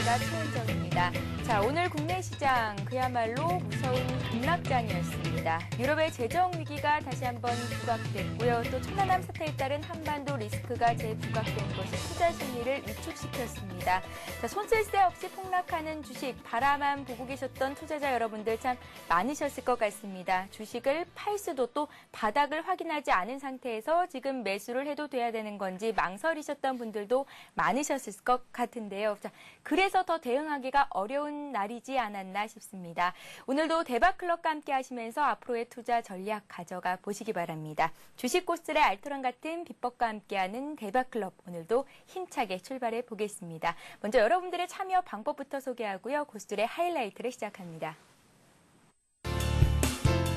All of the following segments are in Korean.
안녕하십니까, 최은정입니다. 자, 오늘 국내 시장 그야말로 무서운 급락장이었습니다. 유럽의 재정 위기가 다시 한번 부각됐고요. 또 천안함 사태에 따른 한반도 리스크가 재부각된 것이 투자 심리를 위축시켰습니다. 자, 손쓸 새 없이 폭락하는 주식 바라만 보고 계셨던 투자자 여러분들 참 많으셨을 것 같습니다. 주식을 팔 수도 또 바닥을 확인하지 않은 상태에서 지금 매수를 해도 돼야 되는 건지 망설이셨던 분들도 많으셨을 것 같은데요. 자, 그래서 더 대응하기가 어려운 날이지 않았나 싶습니다. 오늘도 대박클럽과 함께 하시면서 앞으로의 투자 전략 가져가 보시기 바랍니다. 주식 고스의 알토란 같은 비법과 함께하는 대박클럽, 오늘도 힘차게 출발해 보겠습니다. 먼저 여러분들의 참여 방법부터 소개하고요. 고스의 하이라이트를 시작합니다.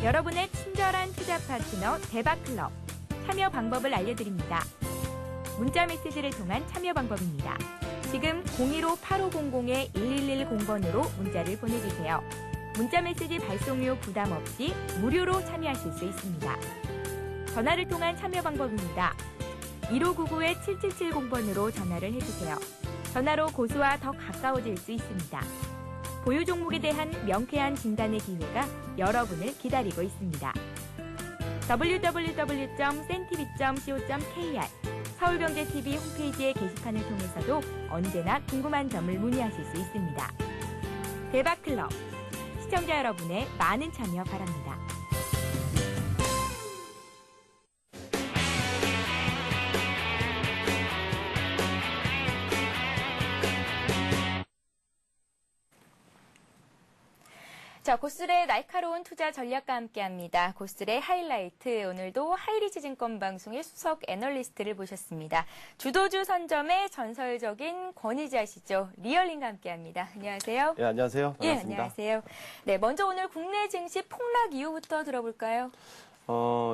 여러분의 친절한 투자 파트너 대박클럽, 참여 방법을 알려드립니다. 문자 메시지를 통한 참여 방법입니다. 지금 015-8500-1110번으로 문자를 보내주세요. 문자 메시지 발송료 부담 없이 무료로 참여하실 수 있습니다. 전화를 통한 참여 방법입니다. 1599-7770번으로 전화를 해주세요. 전화로 고수와 더 가까워질 수 있습니다. 보유 종목에 대한 명쾌한 진단의 기회가 여러분을 기다리고 있습니다. www.cntv.co.kr 서울경제TV 홈페이지의 게시판을 통해서도 언제나 궁금한 점을 문의하실 수 있습니다. 대박클럽, 시청자 여러분의 많은 참여 바랍니다. 자, 고스의 날카로운 투자 전략과 함께합니다. 고스의 하이라이트, 오늘도 하이리스증권 방송의 수석 애널리스트를 모셨습니다. 주도주 선점의 전설적인 권위자시죠. 리얼링과 함께합니다. 안녕하세요. 네, 안녕하세요. 반갑습니다. 예, 안녕하세요. 네, 먼저 오늘 국내 증시 폭락 이유부터 들어볼까요?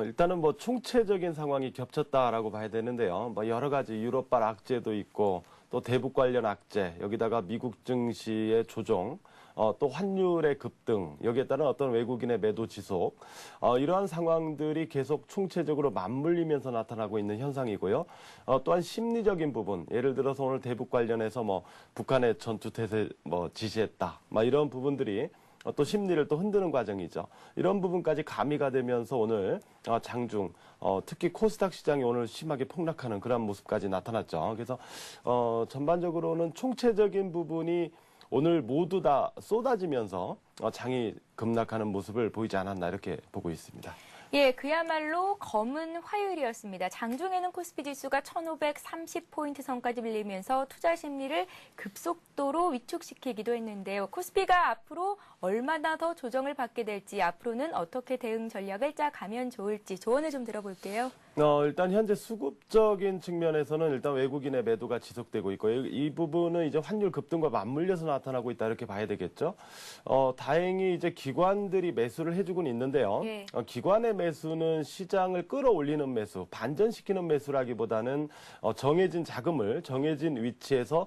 일단은 뭐 총체적인 상황이 겹쳤다라고 봐야 되는데요. 뭐 여러 가지 유럽발 악재도 있고 또 대북 관련 악재, 여기다가 미국 증시의 조정, 또 환율의 급등, 여기에 따른 어떤 외국인의 매도 지속, 이러한 상황들이 계속 총체적으로 맞물리면서 나타나고 있는 현상이고요. 또한 심리적인 부분, 예를 들어서 오늘 대북 관련해서 뭐 북한의 전투태세 지시했다, 이런 부분들이 또 심리를 또 흔드는 과정이죠. 이런 부분까지 가미가 되면서 오늘 장중, 특히 코스닥 시장이 오늘 심하게 폭락하는 그런 모습까지 나타났죠. 그래서 전반적으로는 총체적인 부분이 오늘 모두 다 쏟아지면서 장이 급락하는 모습을 보이지 않았나 이렇게 보고 있습니다. 예, 그야말로 검은 화요일이었습니다. 장중에는 코스피 지수가 1530포인트 선까지 밀리면서 투자 심리를 급속도로 위축시키기도 했는데요. 코스피가 앞으로 얼마나 더 조정을 받게 될지, 앞으로는 어떻게 대응 전략을 짜가면 좋을지 조언을 좀 들어볼게요. 일단 현재 수급적인 측면에서는 일단 외국인의 매도가 지속되고 있고, 이 부분은 이제 환율 급등과 맞물려서 나타나고 있다 이렇게 봐야 되겠죠. 다행히 이제 기관들이 매수를 해주고는 있는데요. 예. 기관의 매수는 시장을 끌어올리는 매수, 반전시키는 매수라기보다는 정해진 자금을 정해진 위치에서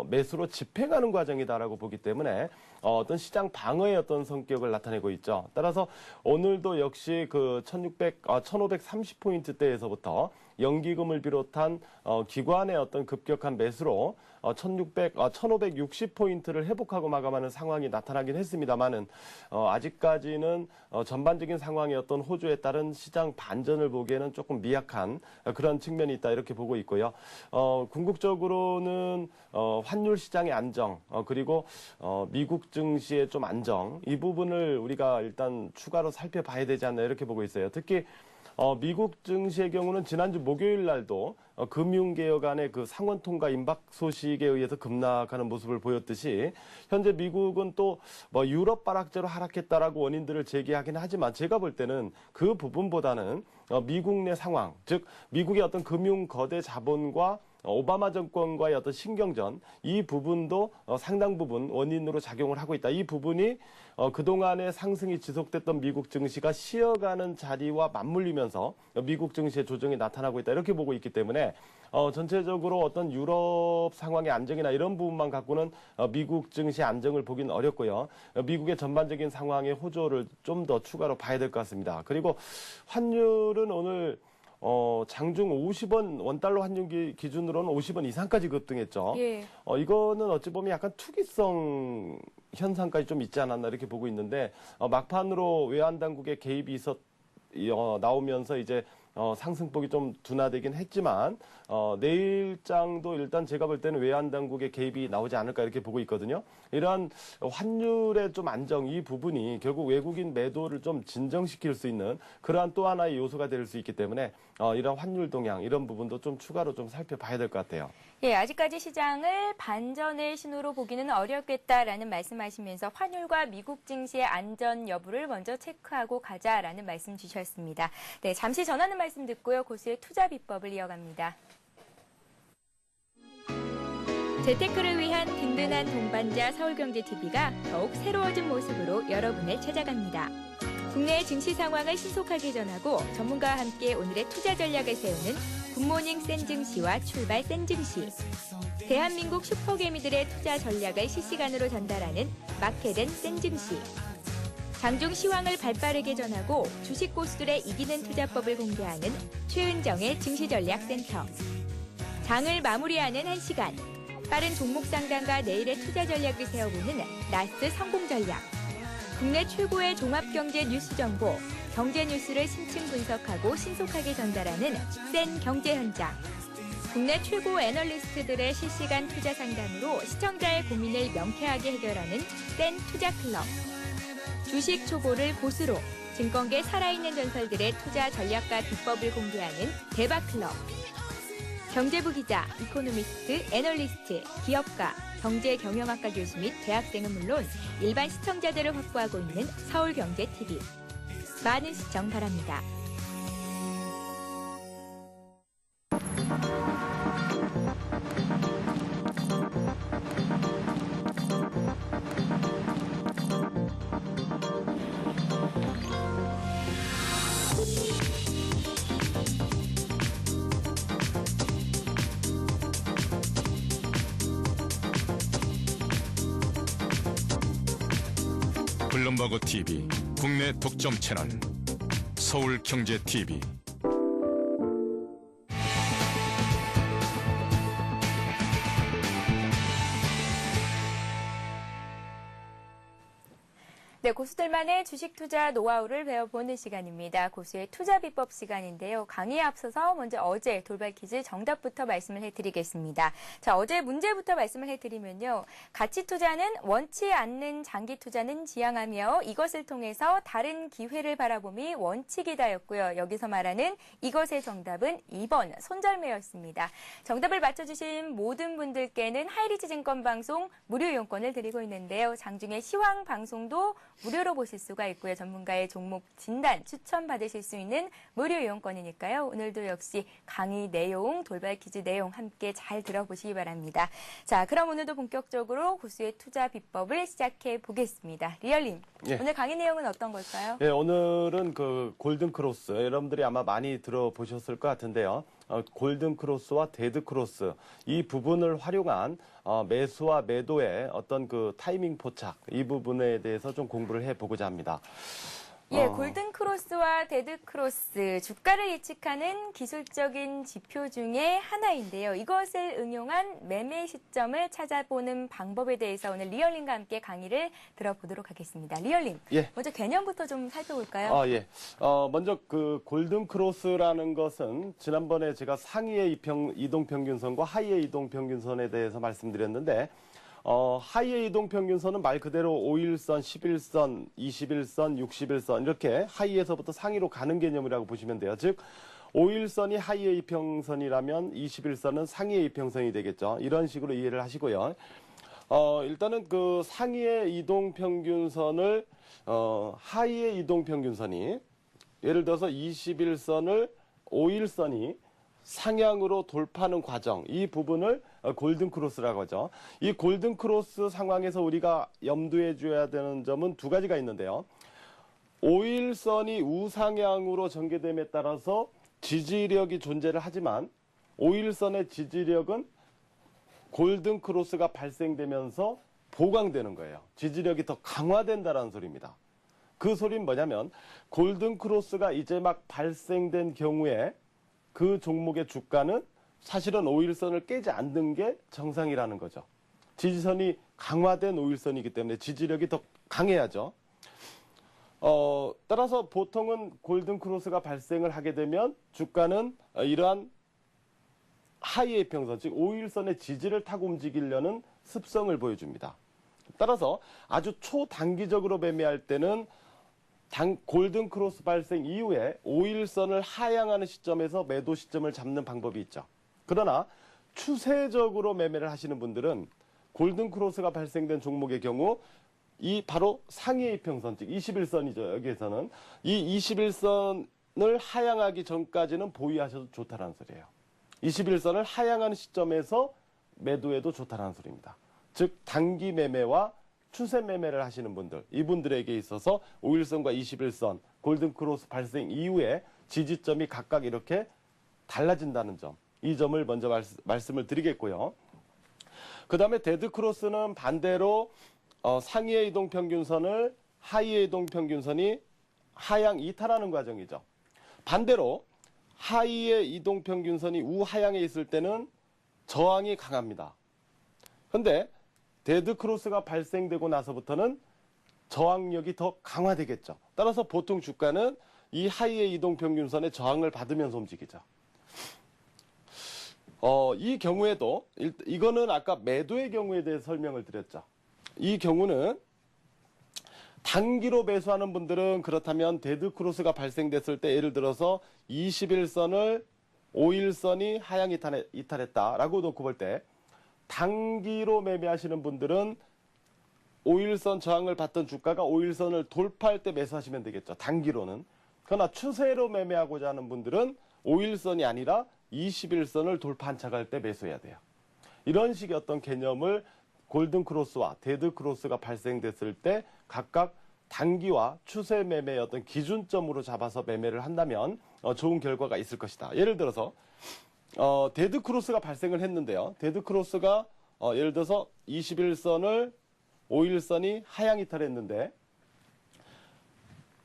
매수로 집행하는 과정이다라고 보기 때문에 어떤 시장 방어의 어떤 성격을 나타내고 있죠. 따라서 오늘도 역시 그 1530포인트대에서부터 연기금을 비롯한 기관의 어떤 급격한 매수로 1560포인트를 회복하고 마감하는 상황이 나타나긴 했습니다만은 아직까지는 전반적인 상황의 어떤 호조에 따른 시장 반전을 보기에는 조금 미약한 그런 측면이 있다 이렇게 보고 있고요. 궁극적으로는 환율 시장의 안정, 그리고 미국 증시의 좀 안정, 이 부분을 우리가 일단 추가로 살펴봐야 되지 않나 이렇게 보고 있어요. 특히 미국 증시의 경우는 지난주 목요일 날도 금융개혁 안의 그 상원 통과 임박 소식에 의해서 급락하는 모습을 보였듯이 현재 미국은 또 뭐 유럽 발악재로 하락했다라고 원인들을 제기하긴 하지만 제가 볼 때는 그 부분보다는 미국 내 상황, 즉 미국의 어떤 금융 거대 자본과 오바마 정권과의 어떤 신경전, 이 부분도 상당 부분 원인으로 작용을 하고 있다. 이 부분이 그동안의 상승이 지속됐던 미국 증시가 쉬어가는 자리와 맞물리면서 미국 증시의 조정이 나타나고 있다. 이렇게 보고 있기 때문에 전체적으로 어떤 유럽 상황의 안정이나 이런 부분만 갖고는 미국 증시 안정을 보기는 어렵고요. 미국의 전반적인 상황의 호조를 좀 더 추가로 봐야 될 것 같습니다. 그리고 환율은 오늘 장중 50원 원달러 환율 기준으로는 50원 이상까지 급등했죠. 예. 이거는 어찌 보면 약간 투기성 현상까지 좀 있지 않았나 이렇게 보고 있는데 막판으로 외환 당국의 개입이 나오면서 이제 상승폭이 좀 둔화되긴 했지만 내일장도 일단 제가 볼 때는 외환 당국의 개입이 나오지 않을까 이렇게 보고 있거든요. 이러한 환율의 좀 안정 이 부분이 결국 외국인 매도를 좀 진정시킬 수 있는 그러한 또 하나의 요소가 될 수 있기 때문에 이런 환율 동향 이런 부분도 좀 추가로 좀 살펴봐야 될 것 같아요. 예, 아직까지 시장을 반전의 신호로 보기는 어렵겠다라는 말씀하시면서 환율과 미국 증시의 안전 여부를 먼저 체크하고 가자라는 말씀 주셨습니다. 네, 잠시 전하는 말씀 듣고요. 고수의 투자 비법을 이어갑니다. 재테크를 위한 든든한 동반자 서울경제TV가 더욱 새로워진 모습으로 여러분을 찾아갑니다. 국내 증시 상황을 신속하게 전하고 전문가와 함께 오늘의 투자 전략을 세우는 굿모닝 센증시와 출발 센증시. 대한민국 슈퍼개미들의 투자 전략을 실시간으로 전달하는 마켓앤 센증시. 장중 시황을 발빠르게 전하고 주식 고수들의 이기는 투자법을 공개하는 최은정의 증시전략센터. 장을 마무리하는 1시간. 빠른 종목 상담과 내일의 투자 전략을 세워보는 라스트 성공 전략. 국내 최고의 종합경제 뉴스 정보, 경제 뉴스를 심층 분석하고 신속하게 전달하는 센 경제 현장. 국내 최고 애널리스트들의 실시간 투자 상담으로 시청자의 고민을 명쾌하게 해결하는 센 투자 클럽. 주식 초보를 고수로 증권계 살아있는 전설들의 투자 전략과 비법을 공개하는 대박 클럽. 경제부 기자, 이코노미스트, 애널리스트, 기업가, 경제경영학과 교수 및 대학생은 물론 일반 시청자들을 확보하고 있는 서울경제TV. 많은 시청 바랍니다. 블룸버그 TV 국내 독점 채널 서울경제TV. 네, 고수들만의 주식 투자 노하우를 배워보는 시간입니다. 고수의 투자 비법 시간인데요. 강의에 앞서서 먼저 어제 돌발 퀴즈 정답부터 말씀을 해드리겠습니다. 자, 어제 문제부터 말씀을 해드리면요. 가치 투자는 원치 않는 장기 투자는 지향하며 이것을 통해서 다른 기회를 바라봄이 원칙이다였고요. 여기서 말하는 이것의 정답은 2번 손절매였습니다. 정답을 맞춰주신 모든 분들께는 하이리치 증권 방송 무료 이용권을 드리고 있는데요. 장중에 시황 방송도 무료로 보실 수가 있고요. 전문가의 종목 진단 추천 받으실 수 있는 무료 이용권이니까요. 오늘도 역시 강의 내용, 돌발 퀴즈 내용 함께 잘 들어보시기 바랍니다. 자, 그럼 오늘도 본격적으로 고수의 투자 비법을 시작해 보겠습니다. 리얼님, 예. 오늘 강의 내용은 어떤 걸까요? 네, 오늘은 그 골든 크로스 여러분들이 아마 많이 들어보셨을 것 같은데요. 골든 크로스와 데드 크로스 이 부분을 활용한 매수와 매도의 어떤 그 타이밍 포착 이 부분에 대해서 좀 공부를 해보고자 합니다. 예, 골든 크로스와 데드 크로스, 주가를 예측하는 기술적인 지표 중에 하나인데요. 이것을 응용한 매매 시점을 찾아보는 방법에 대해서 오늘 리얼님과 함께 강의를 들어보도록 하겠습니다. 리얼님, 예. 먼저 개념부터 좀 살펴볼까요? 예. 먼저 그 골든 크로스라는 것은 지난번에 제가 상위의 이동평균선과 하위의 이동평균선에 대해서 말씀드렸는데 하위의 이동평균선은 말 그대로 5일선, 11선, 21선, 60일선 이렇게 하위에서부터 상위로 가는 개념이라고 보시면 돼요. 즉 5일선이 하위의 이평선이라면 21선은 상위의 이평선이 되겠죠. 이런 식으로 이해를 하시고요. 일단은 그 상위의 이동평균선을 하위의 이동평균선이 예를 들어서 21선을 5일선이 상향으로 돌파하는 과정, 이 부분을 골든 크로스라고 하죠. 이 골든 크로스 상황에서 우리가 염두에 줘야 되는 점은 두 가지가 있는데요. 5일선이 우상향으로 전개됨에 따라서 지지력이 존재를 하지만 5일선의 지지력은 골든 크로스가 발생되면서 보강되는 거예요. 지지력이 더 강화된다는 소리입니다. 그 소리는 뭐냐면 골든 크로스가 이제 막 발생된 경우에 그 종목의 주가는 사실은 5일선을 깨지 않는 게 정상이라는 거죠. 지지선이 강화된 5일선이기 때문에 지지력이 더 강해야죠. 따라서 보통은 골든크로스가 발생을 하게 되면 주가는 이러한 하이의 이평선, 즉 5일선의 지지를 타고 움직이려는 습성을 보여줍니다. 따라서 아주 초단기적으로 매매할 때는 골든크로스 발생 이후에 5일선을 하향하는 시점에서 매도 시점을 잡는 방법이 있죠. 그러나 추세적으로 매매를 하시는 분들은 골든크로스가 발생된 종목의 경우 이 바로 상위의 이평선, 즉 21선이죠. 여기에서는 이 21선을 하향하기 전까지는 보유하셔도 좋다는 소리예요. 21선을 하향하는 시점에서 매도해도 좋다는 소리입니다. 즉 단기 매매와 추세 매매를 하시는 분들, 이분들에게 있어서 5일선과 21선, 골든크로스 발생 이후에 지지점이 각각 이렇게 달라진다는 점, 이 점을 먼저 말씀을 드리겠고요. 그 다음에 데드크로스는 반대로 상위의 이동평균선을 하위의 이동평균선이 하향 이탈하는 과정이죠. 반대로 하위의 이동평균선이 우하향에 있을 때는 저항이 강합니다. 그런데 데드크로스가 발생되고 나서부터는 저항력이 더 강화되겠죠. 따라서 보통 주가는 이 하위의 이동평균선의 저항을 받으면서 움직이죠. 이 경우에도 이거는 아까 매도의 경우에 대해 설명을 드렸죠. 이 경우는 단기로 매수하는 분들은 그렇다면 데드크로스가 발생됐을 때 예를 들어서 21선을 5일선이 하향 이탈했다라고 놓고 볼 때 단기로 매매하시는 분들은 5일선 저항을 받던 주가가 5일선을 돌파할 때 매수하시면 되겠죠. 단기로는. 그러나 추세로 매매하고자 하는 분들은 5일선이 아니라 21선을 돌파한 차갈 때 매수해야 돼요. 이런 식의 어떤 개념을 골든크로스와 데드크로스가 발생됐을 때 각각 단기와 추세 매매의 어떤 기준점으로 잡아서 매매를 한다면 좋은 결과가 있을 것이다. 예를 들어서 데드크로스가 발생을 했는데요. 데드크로스가 예를 들어서 21선을 5일선이 하향 이탈했는데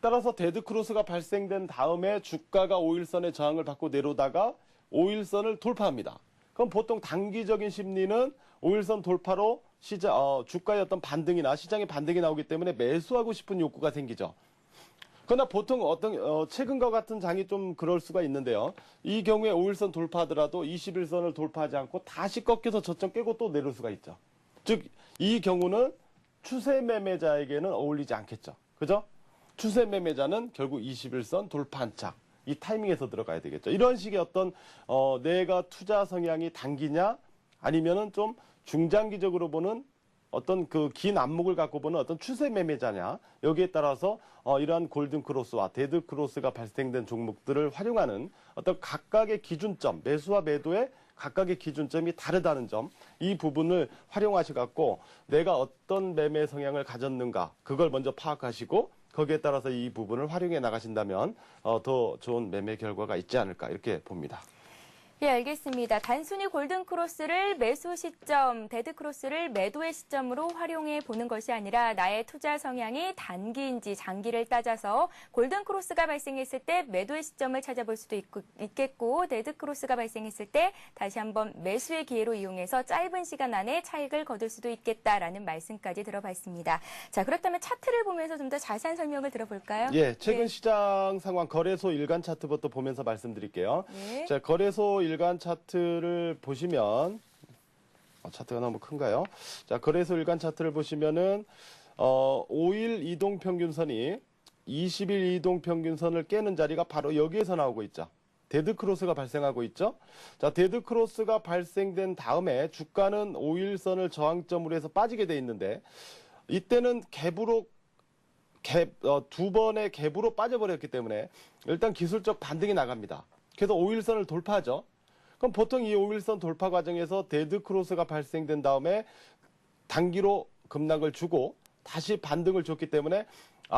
따라서 데드크로스가 발생된 다음에 주가가 5일선의 저항을 받고 내려오다가 5일선을 돌파합니다. 그럼 보통 단기적인 심리는 5일선 돌파로 주가의 어떤 반등이나 시장의 반등이 나오기 때문에 매수하고 싶은 욕구가 생기죠. 그러나 보통 최근과 같은 장이 좀 그럴 수가 있는데요. 이 경우에 5일선 돌파하더라도 21선을 돌파하지 않고 다시 꺾여서 저점 깨고 또 내려올 수가 있죠. 즉, 이 경우는 추세 매매자에게는 어울리지 않겠죠. 그죠? 추세 매매자는 결국 21선 돌파한 차. 이 타이밍에서 들어가야 되겠죠. 이런 식의 어떤 내가 투자 성향이 단기냐 아니면은 좀 중장기적으로 보는 어떤 그 긴 안목을 갖고 보는 어떤 추세 매매자냐 여기에 따라서 이러한 골든크로스와 데드크로스가 발생된 종목들을 활용하는 어떤 각각의 기준점, 매수와 매도의 각각의 기준점이 다르다는 점, 이 부분을 활용하셔 갖고 내가 어떤 매매 성향을 가졌는가 그걸 먼저 파악하시고 거기에 따라서 이 부분을 활용해 나가신다면 더 좋은 매매 결과가 있지 않을까 이렇게 봅니다. 예, 알겠습니다. 단순히 골든크로스를 매수 시점, 데드크로스를 매도의 시점으로 활용해 보는 것이 아니라 나의 투자 성향이 단기인지 장기를 따져서 골든크로스가 발생했을 때 매도의 시점을 찾아볼 수도 있겠고 데드크로스가 발생했을 때 다시 한번 매수의 기회로 이용해서 짧은 시간 안에 차익을 거둘 수도 있겠다라는 말씀까지 들어봤습니다. 자, 그렇다면 차트를 보면서 좀 더 자세한 설명을 들어볼까요? 예, 최근 시장 상황 거래소 일간 차트부터 보면서 말씀드릴게요. 네. 자, 거래소 일간 차트를 보시면 차트가 너무 큰가요? 자, 거래소 일간 차트를 보시면은 5일 이동평균선이 20일 이동평균선을 깨는 자리가 바로 여기에서 나오고 있죠. 데드크로스가 발생하고 있죠. 자, 데드크로스가 발생된 다음에 주가는 5일선을 저항점으로 해서 빠지게 돼 있는데 이때는 두 번의 갭으로 빠져버렸기 때문에 일단 기술적 반등이 나갑니다. 그래서 5일선을 돌파하죠. 그럼 보통 이 5일선 돌파 과정에서 데드크로스가 발생된 다음에 단기로 급락을 주고 다시 반등을 줬기 때문에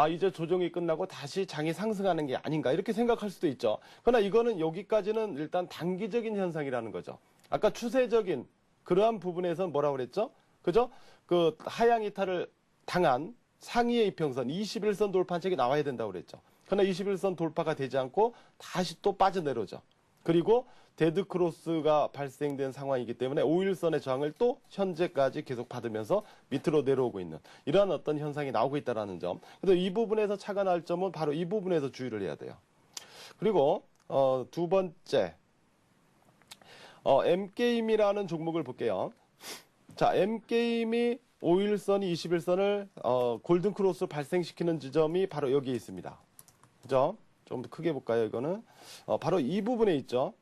이제 조정이 끝나고 다시 장이 상승하는 게 아닌가 이렇게 생각할 수도 있죠. 그러나 이거는 여기까지는 일단 단기적인 현상이라는 거죠. 아까 추세적인 그러한 부분에서는 뭐라고 그랬죠? 그죠? 그 하향 이탈을 당한 상위의 이평선 21선 돌파책이 나와야 된다고 그랬죠. 그러나 21선 돌파가 되지 않고 다시 또 빠져내려오죠. 그리고 데드 크로스가 발생된 상황이기 때문에 5일선의 저항을 또 현재까지 계속 받으면서 밑으로 내려오고 있는 이러한 어떤 현상이 나오고 있다는 점. 그래서 이 부분에서 차가 날 점은 바로 이 부분에서 주의를 해야 돼요. 그리고 두 번째 M게임이라는 종목을 볼게요. 자, M게임이 5일선, 21선을 골든 크로스 발생시키는 지점이 바로 여기에 있습니다. 그죠? 좀 더 크게 볼까요, 이거는? 바로 이 부분에 있죠.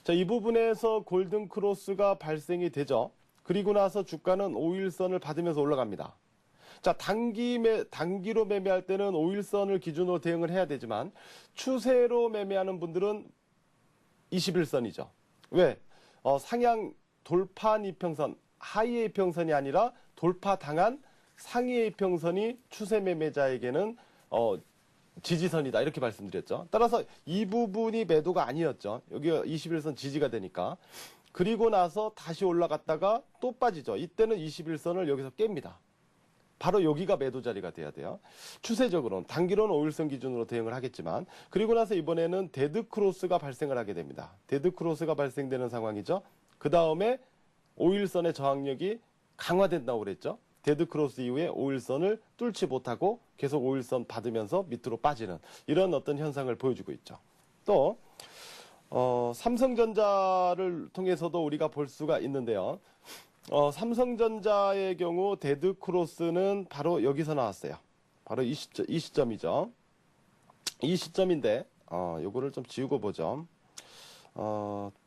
자, 이 부분에서 골든 크로스가 발생이 되죠. 그리고 나서 주가는 5일선을 받으면서 올라갑니다. 자, 단기로 매매할 때는 5일선을 기준으로 대응을 해야 되지만 추세로 매매하는 분들은 21선이죠. 왜? 상향 돌파한 이평선, 하이의 이평선이 아니라 돌파당한 상위의 이평선이 추세 매매자에게는 지지선이다 이렇게 말씀드렸죠. 따라서 이 부분이 매도가 아니었죠. 여기 21선 지지가 되니까. 그리고 나서 다시 올라갔다가 또 빠지죠. 이때는 21선을 여기서 깹니다. 바로 여기가 매도 자리가 돼야 돼요. 추세적으로는 단기로는 5일선 기준으로 대응을 하겠지만 그리고 나서 이번에는 데드 크로스가 발생을 하게 됩니다. 데드 크로스가 발생되는 상황이죠. 그 다음에 5일선의 저항력이 강화된다고 그랬죠. 데드 크로스 이후에 5일선을 뚫지 못하고 계속 5일선 받으면서 밑으로 빠지는 이런 어떤 현상을 보여주고 있죠. 또 삼성전자를 통해서도 우리가 볼 수가 있는데요. 삼성전자의 경우 데드 크로스는 바로 여기서 나왔어요. 바로 이 시점이죠. 이 시점인데 요거를 좀 지우고 보죠.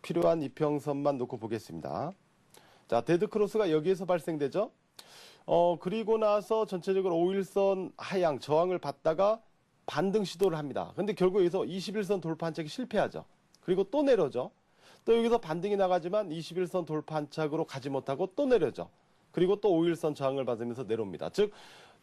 필요한 이평선만 놓고 보겠습니다. 자, 데드 크로스가 여기에서 발생되죠. 그리고 나서 전체적으로 5일선 하향 저항을 받다가 반등 시도를 합니다. 근데 결국 여기서 21선 돌파 한 착이 실패하죠. 그리고 또 내려오죠. 또 여기서 반등이 나가지만 21선 돌파 한 착으로 가지 못하고 또 내려오죠. 그리고 또 5일선 저항을 받으면서 내려옵니다. 즉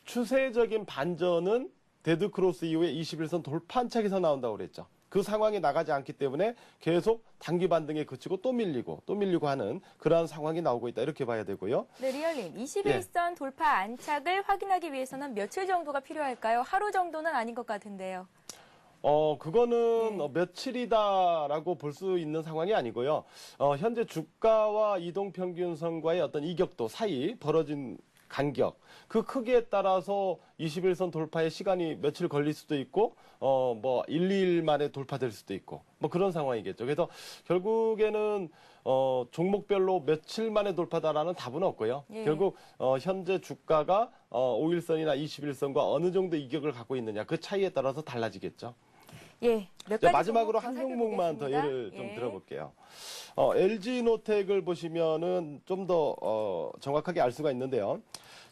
추세적인 반전은 데드 크로스 이후에 21선 돌파 한 착에서 나온다고 그랬죠. 그 상황이 나가지 않기 때문에 계속 단기 반등에 그치고 또 밀리고 하는 그러한 상황이 나오고 있다 이렇게 봐야 되고요. 네, 리얼님 21선 돌파 안착을 확인하기 위해서는 며칠 정도가 필요할까요? 하루 정도는 아닌 것 같은데요. 그거는 며칠이다라고 볼 수 있는 상황이 아니고요. 현재 주가와 이동평균선과의 어떤 이격도 사이 벌어진 간격, 그 크기에 따라서 21선 돌파에 시간이 며칠 걸릴 수도 있고, 1, 2일 만에 돌파될 수도 있고, 그런 상황이겠죠. 그래서 결국에는, 종목별로 며칠 만에 돌파다라는 답은 없고요. 예. 결국, 현재 주가가, 5일선이나 21선과 어느 정도 이격을 갖고 있느냐, 그 차이에 따라서 달라지겠죠. 예, 몇 가지 마지막으로 종목 한 종목만 더 살펴보겠습니다. 예를 좀 예. 들어볼게요. LG노텍을 보시면은 좀 더 정확하게 알 수가 있는데요.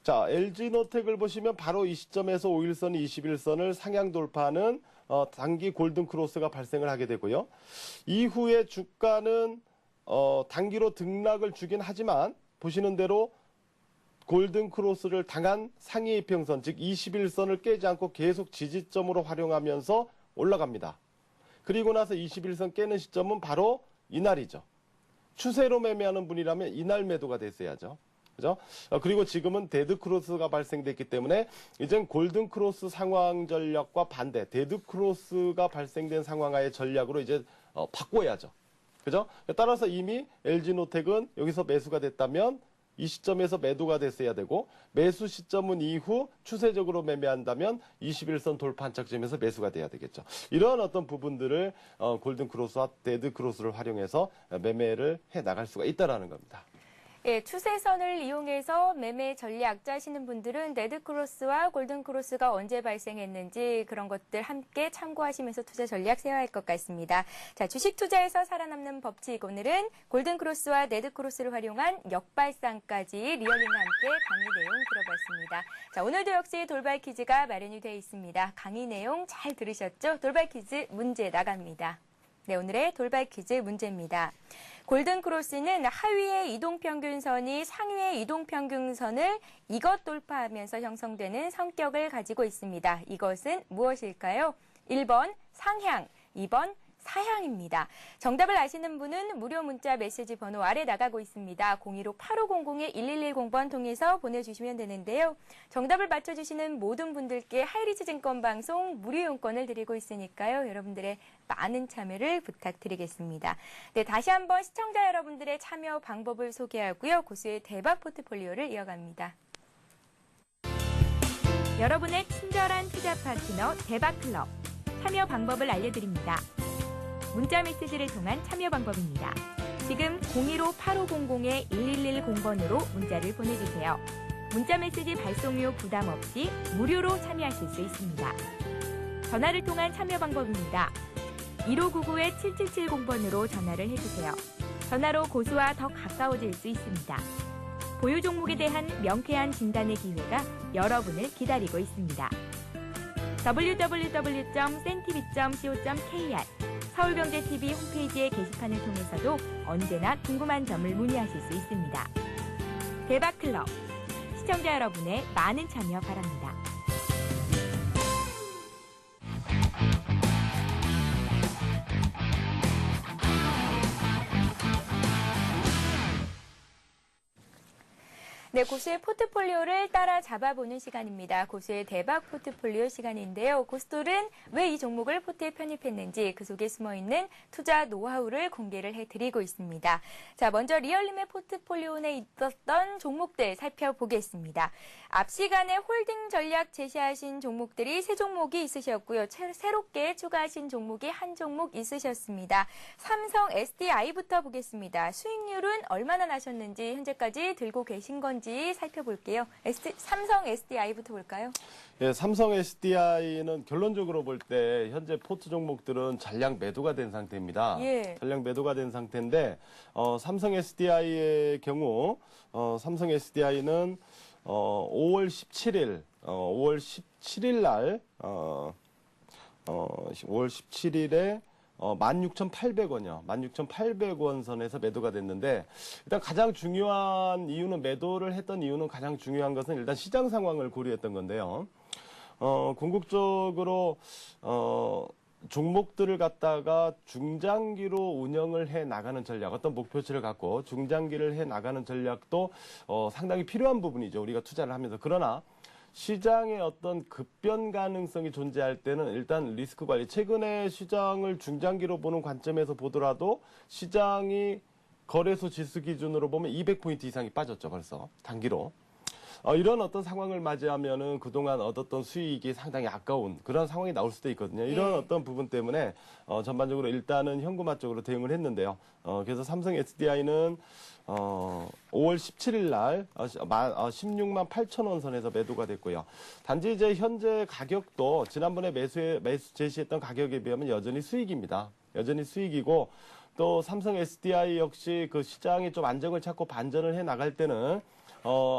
자, LG노텍을 보시면 바로 이 시점에서 5일선, 21선을 상향 돌파하는 단기 골든 크로스가 발생을 하게 되고요. 이후에 주가는 단기로 등락을 주긴 하지만 보시는 대로 골든 크로스를 당한 상위 이평선, 즉 21선을 깨지 않고 계속 지지점으로 활용하면서 올라갑니다. 그리고 나서 21선 깨는 시점은 바로 이날이죠. 추세로 매매하는 분이라면 이날 매도가 됐어야죠. 그죠? 그리고 지금은 데드 크로스가 발생됐기 때문에 이젠 골든 크로스 상황 전략과 반대, 데드 크로스가 발생된 상황하의 전략으로 이제 바꿔야죠. 그죠? 따라서 이미 LG노텍은 여기서 매수가 됐다면 이 시점에서 매도가 됐어야 되고 매수 시점은 이후 추세적으로 매매한다면 21선 돌파 안착점에서 매수가 돼야 되겠죠. 이런 어떤 부분들을 골든 크로스와 데드 크로스를 활용해서 매매를 해 나갈 수가 있다라는 겁니다. 예, 추세선을 이용해서 매매 전략 짜시는 분들은 데드 크로스와 골든 크로스가 언제 발생했는지 그런 것들 함께 참고하시면서 투자 전략 세워야 할 것 같습니다. 자, 주식 투자에서 살아남는 법칙. 오늘은 골든 크로스와 데드 크로스를 활용한 역발상까지 리얼링과 함께 강의 내용 들어봤습니다. 자, 오늘도 역시 돌발 퀴즈가 마련이 되어 있습니다. 강의 내용 잘 들으셨죠? 돌발 퀴즈 문제 나갑니다. 네, 오늘의 돌발 퀴즈 문제입니다. 골든 크로스는 하위의 이동평균선이 상위의 이동평균선을 이것 돌파하면서 형성되는 성격을 가지고 있습니다. 이것은 무엇일까요? 1번 상향, 2번 사향입니다. 정답을 아시는 분은 무료 문자 메시지 번호 아래 나가고 있습니다. 015-8500-1110번 통해서 보내주시면 되는데요. 정답을 맞춰주시는 모든 분들께 하이리즈 증권 방송 무료 이용권을 드리고 있으니까요. 여러분들의 많은 참여를 부탁드리겠습니다. 네, 다시 한번 시청자 여러분들의 참여 방법을 소개하고요. 고수의 대박 포트폴리오를 이어갑니다. 여러분의 친절한 투자 파트너 대박클럽. 참여 방법을 알려드립니다. 문자 메시지를 통한 참여 방법입니다. 지금 015-8500-1110번으로 문자를 보내주세요. 문자 메시지 발송료 부담 없이 무료로 참여하실 수 있습니다. 전화를 통한 참여 방법입니다. 1599-7770번으로 전화를 해주세요. 전화로 고수와 더 가까워질 수 있습니다. 보유 종목에 대한 명쾌한 진단의 기회가 여러분을 기다리고 있습니다. www.sentv.co.kr 서울경제TV 홈페이지의 게시판을 통해서도 언제나 궁금한 점을 문의하실 수 있습니다. 대박클럽, 시청자 여러분의 많은 참여 바랍니다. 네, 고수의 포트폴리오를 따라 잡아보는 시간입니다. 고수의 대박 포트폴리오 시간인데요. 고수들은 왜 이 종목을 포트에 편입했는지 그 속에 숨어있는 투자 노하우를 공개를 해드리고 있습니다. 자, 먼저 리얼림의 포트폴리오 내에 있었던 종목들 살펴보겠습니다. 앞 시간에 홀딩 전략 제시하신 종목들이 3종목이 있으셨고요. 새롭게 추가하신 종목이 1종목 있으셨습니다. 삼성 SDI부터 보겠습니다. 수익률은 얼마나 나셨는지 현재까지 들고 계신 건지 살펴볼게요. 삼성 SDI부터 볼까요? 예, 삼성 SDI는 결론적으로 볼 때 현재 포트 종목들은 잔량 매도가 된 상태입니다. 예. 잔량 매도가 된 상태인데 삼성 SDI의 경우 삼성 SDI는 5월 17일 날 5월 17일에 16,800원이요. 16,800원 선에서 매도가 됐는데 일단 가장 중요한 이유는 매도를 했던 이유는 가장 중요한 것은 일단 시장 상황을 고려했던 건데요. 궁극적으로 종목들을 갖다가 중장기로 운영을 해 나가는 전략, 어떤 목표치를 갖고 중장기를 해 나가는 전략도 상당히 필요한 부분이죠. 우리가 투자를 하면서. 그러나 시장의 어떤 급변 가능성이 존재할 때는 일단 리스크 관리. 최근에 시장을 중장기로 보는 관점에서 보더라도 시장이 거래소 지수 기준으로 보면 200포인트 이상이 빠졌죠. 벌써 단기로. 이런 어떤 상황을 맞이하면은 그동안 얻었던 수익이 상당히 아까운 그런 상황이 나올 수도 있거든요. 이런 어떤 부분 때문에 전반적으로 일단은 현금화 쪽으로 대응을 했는데요. 그래서 삼성 SDI는 5월 17일 날 16만 8천 원 선에서 매도가 됐고요. 단지 이제 현재 가격도 지난번에 매수 제시했던 가격에 비하면 여전히 수익입니다. 여전히 수익이고 또 삼성 SDI 역시 그 시장이 좀 안정을 찾고 반전을 해 나갈 때는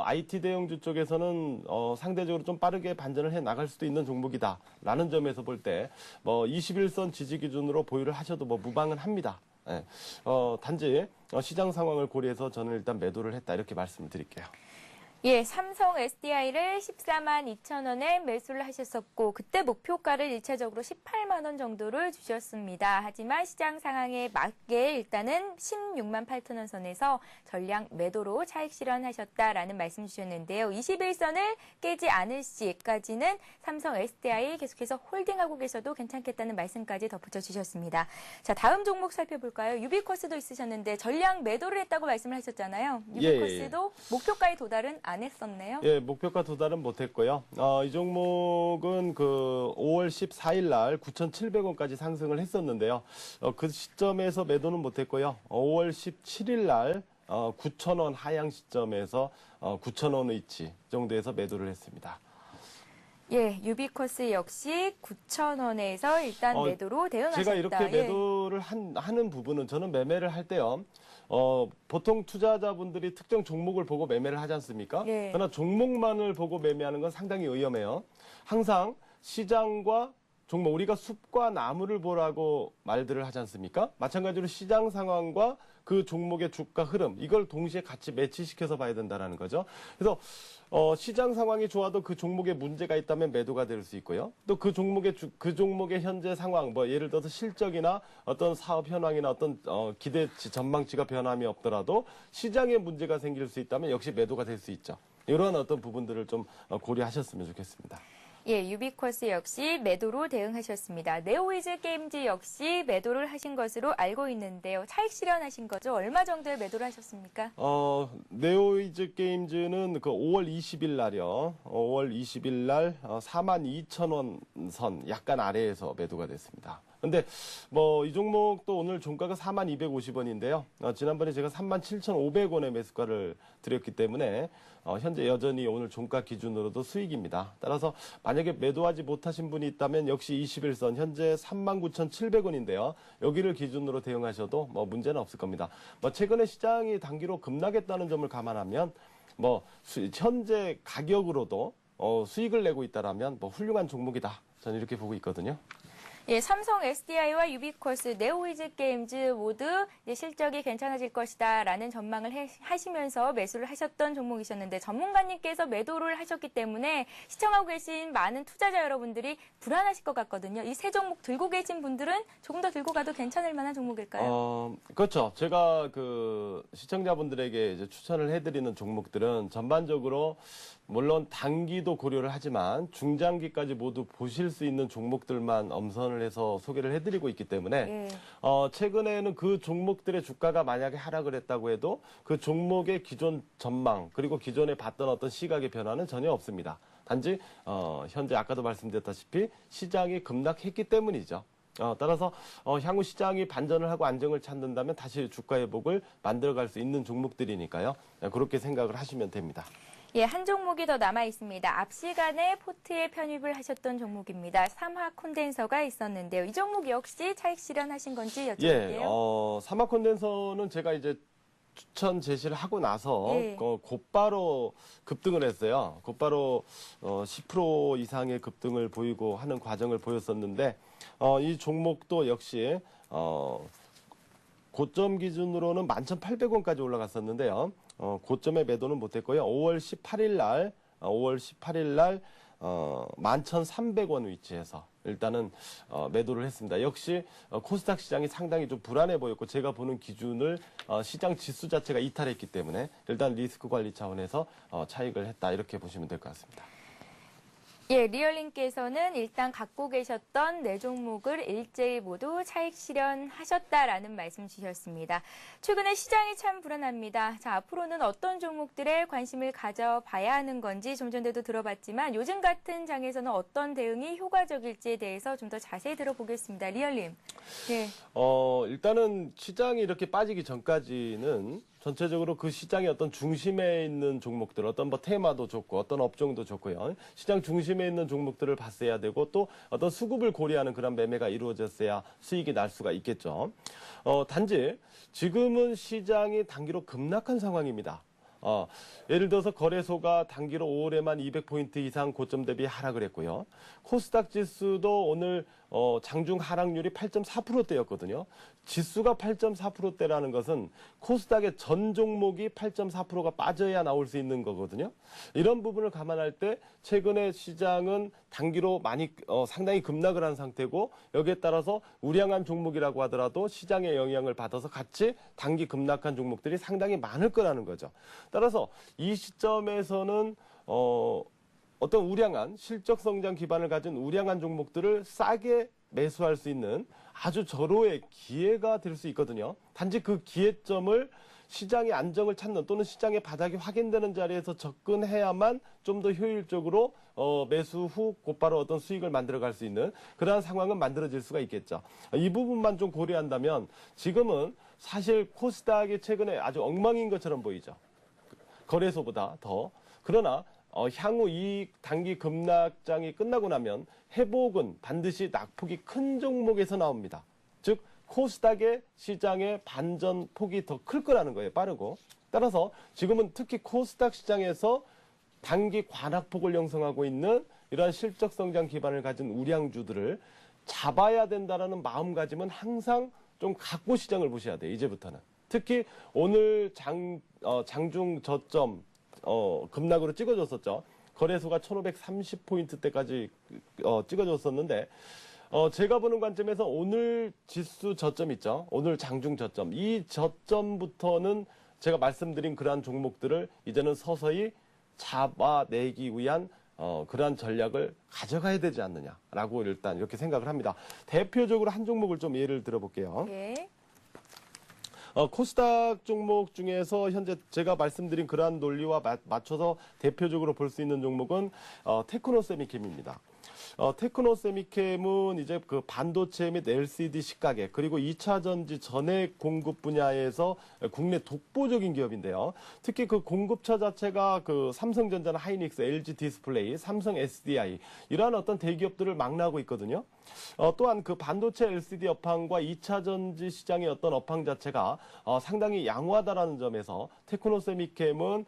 IT 대형주 쪽에서는 상대적으로 좀 빠르게 반전을 해 나갈 수도 있는 종목이다라는 점에서 볼 때 21선 지지 기준으로 보유를 하셔도 무방은 합니다. 예. 단지 시장 상황을 고려해서 저는 일단 매도를 했다 이렇게 말씀을 드릴게요. 예, 삼성 SDI를 14만 2천 원에 매수를 하셨었고 그때 목표가를 1차적으로 18만 원 정도를 주셨습니다. 하지만 시장 상황에 맞게 일단은 16만 8천 원 선에서 전량 매도로 차익 실현하셨다라는 말씀 주셨는데요. 21선을 깨지 않을 시까지는 삼성 SDI 계속해서 홀딩하고 계셔도 괜찮겠다는 말씀까지 덧붙여 주셨습니다. 자, 다음 종목 살펴볼까요? 유비코스도 있으셨는데 전량 매도를 했다고 말씀을 하셨잖아요. 유비코스도 목표가에 도달은 안 했었네요. 예, 목표가 도달은 못했고요. 이 종목은 그 5월 14일 날 9,700원까지 상승을 했었는데요. 그 시점에서 매도는 못했고요. 5월 17일 날 9,000원 하향 시점에서 9,000원 위치 정도에서 매도를 했습니다. 예, 유비코스 역시 9,000원에서 일단 매도로 대응하셨다. 제가 이렇게 매도를 하는 부분은 저는 매매를 할 때요. 보통 투자자분들이 특정 종목을 보고 매매를 하지 않습니까? 예. 그러나 종목만을 보고 매매하는 건 상당히 위험해요. 항상 시장과 종목, 우리가 숲과 나무를 보라고 말들을 하지 않습니까? 마찬가지로 시장 상황과 그 종목의 주가 흐름 이걸 동시에 같이 매치시켜서 봐야 된다는 거죠. 그래서 시장 상황이 좋아도 그 종목에 문제가 있다면 매도가 될 수 있고요. 또 그 종목의 현재 상황, 뭐 예를 들어서 실적이나 어떤 사업 현황이나 어떤 기대치, 전망치가 변함이 없더라도 시장에 문제가 생길 수 있다면 역시 매도가 될 수 있죠. 이런 어떤 부분들을 좀 고려하셨으면 좋겠습니다. 예, 유비쿼스 역시 매도로 대응하셨습니다. 네오이즈 게임즈 역시 매도를 하신 것으로 알고 있는데요. 차익 실현하신 거죠? 얼마 정도에 매도를 하셨습니까? 네오이즈 게임즈는 그 5월 20일 날이요. 5월 20일 날 42,000원 선 약간 아래에서 매도가 됐습니다. 근데 뭐 이 종목도 오늘 종가가 4250원인데요. 지난번에 제가 37,500원의 매수가를 드렸기 때문에 현재 여전히 오늘 종가 기준으로도 수익입니다. 따라서 만약에 매도하지 못하신 분이 있다면 역시 21선 현재 39,700원인데요. 여기를 기준으로 대응하셔도 뭐 문제는 없을 겁니다. 뭐 최근에 시장이 단기로 급락했다는 점을 감안하면 뭐 현재 가격으로도 수익을 내고 있다라면 뭐 훌륭한 종목이다. 저는 이렇게 보고 있거든요. 예, 삼성 SDI와 유비쿼스, 네오이즈 게임즈 모두 이제 실적이 괜찮아질 것이다라는 전망을 하시면서 매수를 하셨던 종목이셨는데 전문가님께서 매도를 하셨기 때문에 시청하고 계신 많은 투자자 여러분들이 불안하실 것 같거든요. 이 세 종목 들고 계신 분들은 조금 더 들고 가도 괜찮을 만한 종목일까요? 그렇죠. 제가 그 시청자분들에게 이제 추천을 해드리는 종목들은 전반적으로 물론 단기도 고려를 하지만 중장기까지 모두 보실 수 있는 종목들만 엄선을 해서 소개를 해드리고 있기 때문에 예. 최근에는 그 종목들의 주가가 만약에 하락을 했다고 해도 그 종목의 기존 전망 그리고 기존에 봤던 어떤 시각의 변화는 전혀 없습니다. 단지 현재 아까도 말씀드렸다시피 시장이 급락했기 때문이죠. 따라서 향후 시장이 반전을 하고 안정을 찾는다면 다시 주가 회복을 만들어갈 수 있는 종목들이니까요. 그렇게 생각을 하시면 됩니다. 예, 한 종목이 더 남아 있습니다. 앞 시간에 포트에 편입을 하셨던 종목입니다. 삼화 콘덴서가 있었는데요. 이 종목 역시 차익 실현하신 건지 여쭤볼게요. 예, 삼화 콘덴서는 제가 이제 추천 제시를 하고 나서 예. 곧바로 급등을 했어요. 곧바로 10% 이상의 급등을 보이고 하는 과정을 보였었는데 이 종목도 역시 고점 기준으로는 11,800원까지 올라갔었는데요. 고점에 매도는 못했고요. 5월 18일 날 11,300원 위치에서 일단은 매도를 했습니다. 역시 코스닥 시장이 상당히 좀 불안해 보였고 제가 보는 기준을 시장 지수 자체가 이탈했기 때문에 일단 리스크 관리 차원에서 차익을 했다 이렇게 보시면 될 것 같습니다. 예, 리얼님께서는 일단 갖고 계셨던 네 종목을 일제히 모두 차익 실현하셨다라는 말씀 주셨습니다. 최근에 시장이 참 불안합니다. 자, 앞으로는 어떤 종목들에 관심을 가져봐야 하는 건지 좀 전에도 들어봤지만 요즘 같은 장에서는 어떤 대응이 효과적일지에 대해서 좀 더 자세히 들어보겠습니다. 리얼님. 예. 일단은 시장이 이렇게 빠지기 전까지는 전체적으로 그 시장의 어떤 중심에 있는 종목들, 어떤 뭐 테마도 좋고 어떤 업종도 좋고요. 시장 중심에 있는 종목들을 봤어야 되고 또 어떤 수급을 고려하는 그런 매매가 이루어졌어야 수익이 날 수가 있겠죠. 단지 지금은 시장이 단기로 급락한 상황입니다. 예를 들어서 거래소가 단기로 5월에만 200포인트 이상 고점 대비 하락을 했고요. 코스닥 지수도 오늘 장중 하락률이 8.4%대였거든요. 지수가 8.4%대라는 것은 코스닥의 전 종목이 8.4%가 빠져야 나올 수 있는 거거든요. 이런 부분을 감안할 때 최근에 시장은 단기로 많이 상당히 급락을 한 상태고 여기에 따라서 우량한 종목이라고 하더라도 시장의 영향을 받아서 같이 단기 급락한 종목들이 상당히 많을 거라는 거죠. 따라서 이 시점에서는 어떤 우량한 실적 성장 기반을 가진 우량한 종목들을 싸게 매수할 수 있는 아주 절호의 기회가 될 수 있거든요. 단지 그 기회점을 시장의 안정을 찾는 또는 시장의 바닥이 확인되는 자리에서 접근해야만 좀 더 효율적으로 매수 후 곧바로 어떤 수익을 만들어갈 수 있는 그러한 상황은 만들어질 수가 있겠죠. 이 부분만 좀 고려한다면 지금은 사실 코스닥이 최근에 아주 엉망인 것처럼 보이죠. 거래소보다 더. 그러나 향후 이 단기 급락장이 끝나고 나면 회복은 반드시 낙폭이 큰 종목에서 나옵니다. 즉 코스닥의 시장의 반전 폭이 더 클 거라는 거예요. 빠르고. 따라서 지금은 특히 코스닥 시장에서 단기 관악폭을 형성하고 있는 이러한 실적 성장 기반을 가진 우량주들을 잡아야 된다라는 마음가짐은 항상 좀 갖고 시장을 보셔야 돼요. 이제부터는. 특히 오늘 장중 저점 급락으로 찍어줬었죠. 거래소가 1530포인트대까지 찍어줬었는데 제가 보는 관점에서 오늘 지수 저점 있죠. 오늘 장중 저점. 이 저점부터는 제가 말씀드린 그러한 종목들을 이제는 서서히 잡아내기 위한 그러한 전략을 가져가야 되지 않느냐라고 일단 이렇게 생각을 합니다. 대표적으로 한 종목을 좀 예를 들어볼게요. 예. 코스닥 종목 중에서 현재 제가 말씀드린 그러한 논리와 맞춰서 대표적으로 볼 수 있는 종목은 테크노세미캠입니다. 테크노세미캠은 이제 그 반도체 및 LCD 식가게 그리고 2차 전지 전액 공급 분야에서 국내 독보적인 기업인데요. 특히 그 공급처 자체가 그 삼성전자나 하이닉스, LG 디스플레이, 삼성 SDI 이러한 어떤 대기업들을 망라하고 있거든요. 또한 그 반도체 LCD 업황과 2차 전지 시장의 어떤 업황 자체가 상당히 양호하다라는 점에서 테크노세미캠은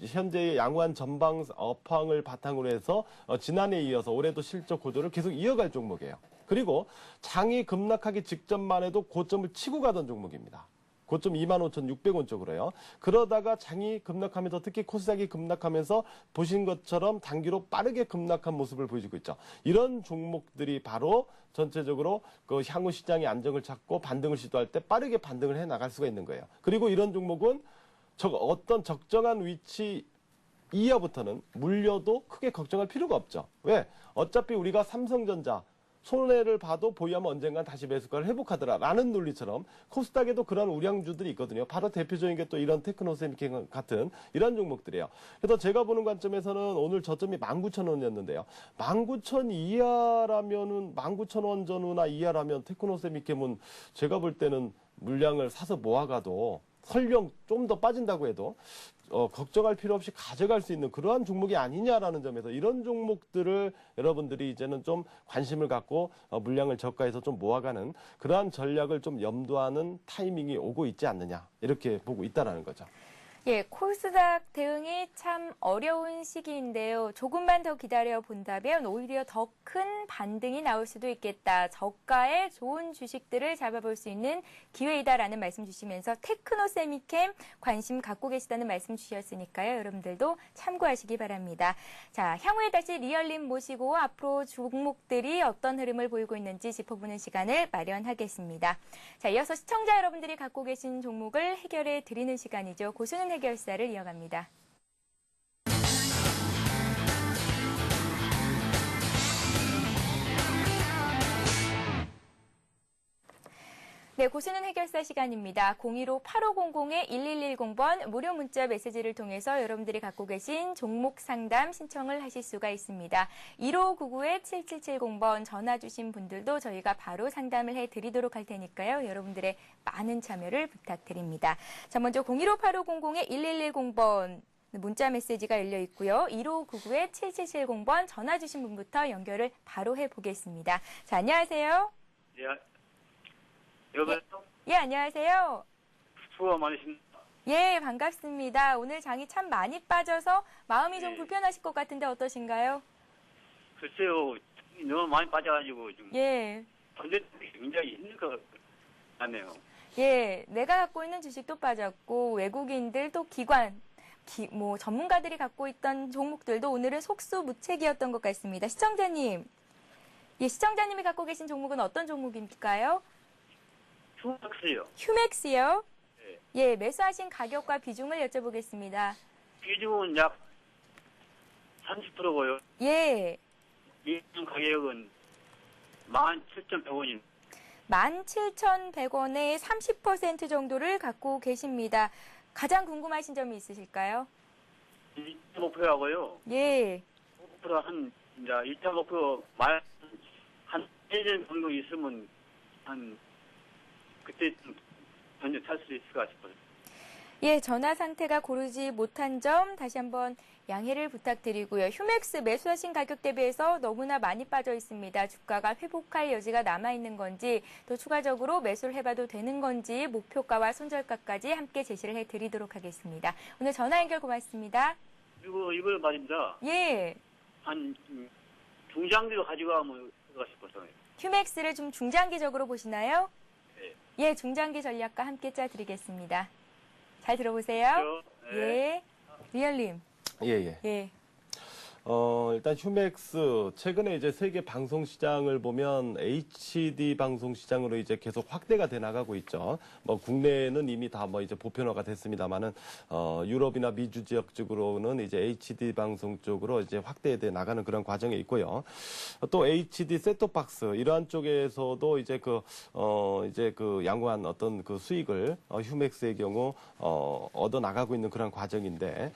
현재의 양호한 전방 업황을 바탕으로 해서 지난해에 이어서 올해도 실적 고조를 계속 이어갈 종목이에요. 그리고 장이 급락하기 직전만 해도 고점을 치고 가던 종목입니다. 고점 25,600원 쪽으로요. 그러다가 장이 급락하면서 특히 코스닥이 급락하면서 보신 것처럼 단기로 빠르게 급락한 모습을 보여주고 있죠. 이런 종목들이 바로 전체적으로 그 향후 시장의 안정을 찾고 반등을 시도할 때 빠르게 반등을 해 나갈 수가 있는 거예요. 그리고 이런 종목은 어떤 적정한 위치 이하부터는 물려도 크게 걱정할 필요가 없죠. 왜? 어차피 우리가 삼성전자 손해를 봐도 보유하면 언젠간 다시 매수가를 회복하더라라는 논리처럼 코스닥에도 그런 우량주들이 있거든요. 바로 대표적인 게 또 이런 테크노세미캠 같은 이런 종목들이에요. 그래서 제가 보는 관점에서는 오늘 저점이 19,000원이었는데요. 19,000 이하라면은 19,000원 전후나 이하라면 테크노세미캠은 제가 볼 때는 물량을 사서 모아가도 설령 좀 더 빠진다고 해도 걱정할 필요 없이 가져갈 수 있는 그러한 종목이 아니냐라는 점에서 이런 종목들을 여러분들이 이제는 좀 관심을 갖고 물량을 저가해서 좀 모아가는 그러한 전략을 좀 염두하는 타이밍이 오고 있지 않느냐 이렇게 보고 있다라는 거죠. 예, 코스닥 대응이 참 어려운 시기인데요. 조금만 더 기다려 본다면 오히려 더 큰 반등이 나올 수도 있겠다. 저가의 좋은 주식들을 잡아볼 수 있는 기회이다라는 말씀 주시면서 테크노세미캠 관심 갖고 계시다는 말씀 주셨으니까요. 여러분들도 참고하시기 바랍니다. 자, 향후에 다시 리얼님 모시고 앞으로 종목들이 어떤 흐름을 보이고 있는지 짚어보는 시간을 마련하겠습니다. 자, 이어서 시청자 여러분들이 갖고 계신 종목을 해결해 드리는 시간이죠. 고수는 해결사를 이어갑니다. 네, 고수는 해결사 시간입니다. 015-8500-1110번 무료 문자 메시지를 통해서 여러분들이 갖고 계신 종목 상담 신청을 하실 수가 있습니다. 1599-7770번 전화 주신 분들도 저희가 바로 상담을 해드리도록 할 테니까요. 여러분들의 많은 참여를 부탁드립니다. 자, 먼저 015-8500-1110번 문자 메시지가 열려 있고요. 1599-7770번 전화 주신 분부터 연결을 바로 해보겠습니다. 자, 안녕하세요. 예, 여보세요? 예, 안녕하세요. 수고 많으십니다. 예, 반갑습니다. 오늘 장이 참 많이 빠져서 마음이 좀 예. 불편하실 것 같은데 어떠신가요? 글쎄요, 너무 많이 빠져가지고 좀 예. 던져 굉장히 힘들 것 같네요. 예, 내가 갖고 있는 주식도 빠졌고 외국인들 또 기관, 전문가들이 갖고 있던 종목들도 오늘은 속수무책이었던 것 같습니다. 시청자님. 예, 시청자님이 갖고 계신 종목은 어떤 종목일까요? 휴맥스요. 휴맥스요? 예. 예, 매수하신 가격과 비중을 여쭤보겠습니다. 비중은 약 30%고요. 예. 이중 가격은 17,100원입니다. 17,100원에 30% 정도를 갖고 계십니다. 가장 궁금하신 점이 있으실까요? 1차 목표하고요. 예. 목표 이제 1차 목표 한 1년 정도 있으면 그때 좀 전혀 찰 수 있을까 싶어요. 예, 전화 상태가 고르지 못한 점 다시 한번 양해를 부탁드리고요. 휴맥스 매수하신 가격 대비해서 너무나 많이 빠져 있습니다. 주가가 회복할 여지가 남아있는 건지 또 추가적으로 매수를 해봐도 되는 건지 목표가와 손절가까지 함께 제시를 해드리도록 하겠습니다. 오늘 전화 연결 고맙습니다. 그리고 이걸 말입니다. 예. 한 중장기로 가져가면 어떨까 싶어서. 휴맥스를 좀 중장기적으로 보시나요? 네. 예, 중장기 전략과 함께 짜드리겠습니다. 잘 들어보세요. 예, 리얼님. 예. 예. 일단 휴맥스 최근에 이제 세계 방송 시장을 보면 HD 방송 시장으로 이제 계속 확대가 돼 나가고 있죠. 뭐 국내는 이미 다 뭐 이제 보편화가 됐습니다만은 유럽이나 미주 지역 쪽으로는 이제 HD 방송 쪽으로 이제 확대돼 나가는 그런 과정에 있고요. 또 HD 셋톱박스 이러한 쪽에서도 이제 그 양호한 어떤 그 수익을 휴맥스의 경우 얻어 나가고 있는 그런 과정인데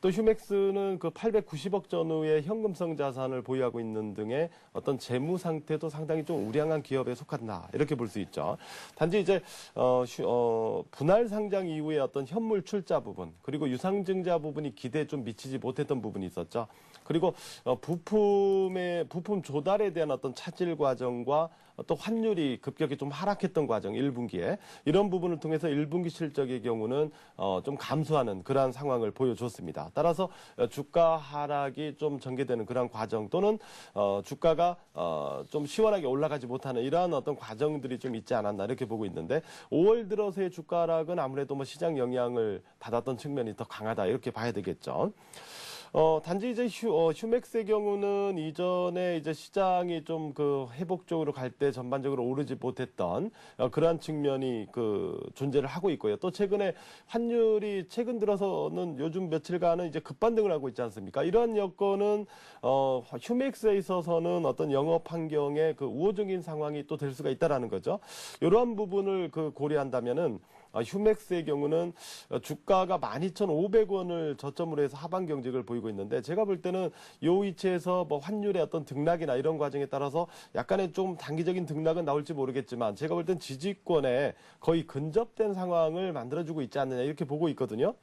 또 휴맥스는 그 890억 전후의 현금성 자산을 보유하고 있는 등의 어떤 재무 상태도 상당히 좀 우량한 기업에 속한다. 이렇게 볼 수 있죠. 단지 이제 분할 상장 이후에 어떤 현물 출자 부분, 그리고 유상증자 부분이 기대에 좀 미치지 못했던 부분이 있었죠. 그리고 부품 조달에 대한 어떤 차질 과정과 또 환율이 급격히 좀 하락했던 과정 1분기에 이런 부분을 통해서 1분기 실적의 경우는 좀 감소하는 그러한 상황을 보여줬습니다. 따라서 주가 하락이 좀 전개되는 그런 과정 또는 주가가 좀 시원하게 올라가지 못하는 이러한 어떤 과정들이 좀 있지 않았나 이렇게 보고 있는데 5월 들어서의 주가 하락은 아무래도 뭐 시장 영향을 받았던 측면이 더 강하다 이렇게 봐야 되겠죠. 단지 이제 휴맥스의 경우는 이전에 이제 시장이 좀 그 회복적으로 갈 때 전반적으로 오르지 못했던 그러한 측면이 그 존재를 하고 있고요. 또 최근에 환율이 최근 들어서는 요즘 며칠간은 이제 급반등을 하고 있지 않습니까? 이러한 여건은 휴맥스에 있어서는 어떤 영업 환경에 그 우호적인 상황이 또 될 수가 있다라는 거죠. 이러한 부분을 그 고려한다면은 휴맥스의 경우는 주가가 12,500원을 저점으로 해서 하반 경직을 보이고 있는데 제가 볼 때는 이 위치에서 뭐 환율의 어떤 등락이나 이런 과정에 따라서 약간의 좀 단기적인 등락은 나올지 모르겠지만 제가 볼 땐 지지권에 거의 근접된 상황을 만들어주고 있지 않느냐 이렇게 보고 있거든요.